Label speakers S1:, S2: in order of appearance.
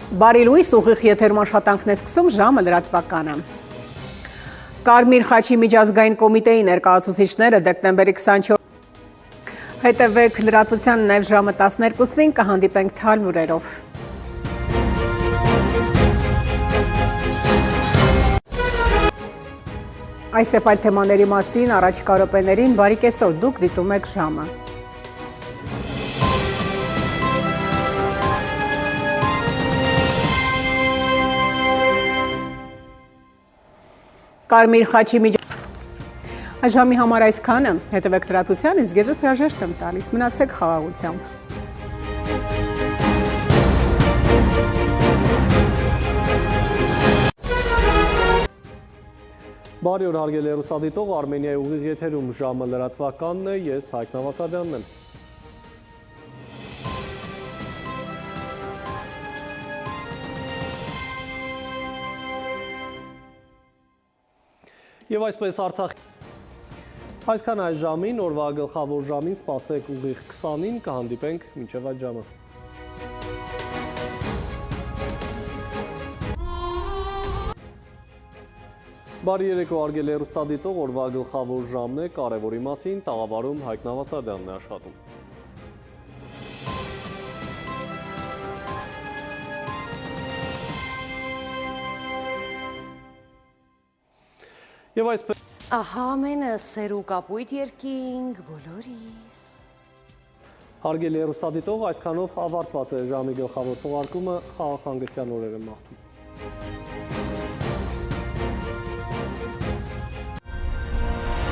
S1: Բարի լույս, ուղիղ եթերում աշխատանքն է սկսում ժամը լրատվականը։ Կարմիր խաչի միջազգային կոմիտեի ներկայացուցիչները դեկտեմբերի 24 հետևեք լրատվության նաև ժամը 12-ին կհանդիպենք թալյուրերով։ Այս եւ այլ թեմաների մասին առաջիկա րոպեներին բարի կեսօր, դուք դիտում եք ժամը։ Կարմիր խաչի ժամի համար այսքանը, հետևեք լրատվության, իսկ ես հրաժեշտ եմ տալիս, մնացեք խաղաղությամբ։
S2: Բարի օր հարգելի հեռուստադիտող, Արմենիայի ուղիղ եթերում ժամը լրատվականն է, ես Հայկ Նավասարյանն եմ։ Եվ այսպես այսքան այս ժամին, օրվա գլխավոր ժամին սպասեք ուղիղ 20-ին, կհանդիպենք մինչև այդ ժամը։ Բարի երեկո հարգելի հեռուստադիտող, օրվա գլխավոր ժամն է, կարևորի մասին տաղավարում Հայկ Նավասարյանն է աշխատում։ Եվ այսպես
S3: Ահա մենը սերու կապույտ երկինք բոլորիս։
S2: Հարգելի հեռուստադիտող, այսքանով ավարտված է ժամի գլխավոր թողարկումը, խաղաղ հանգստյան օրեր եմ մաղթում։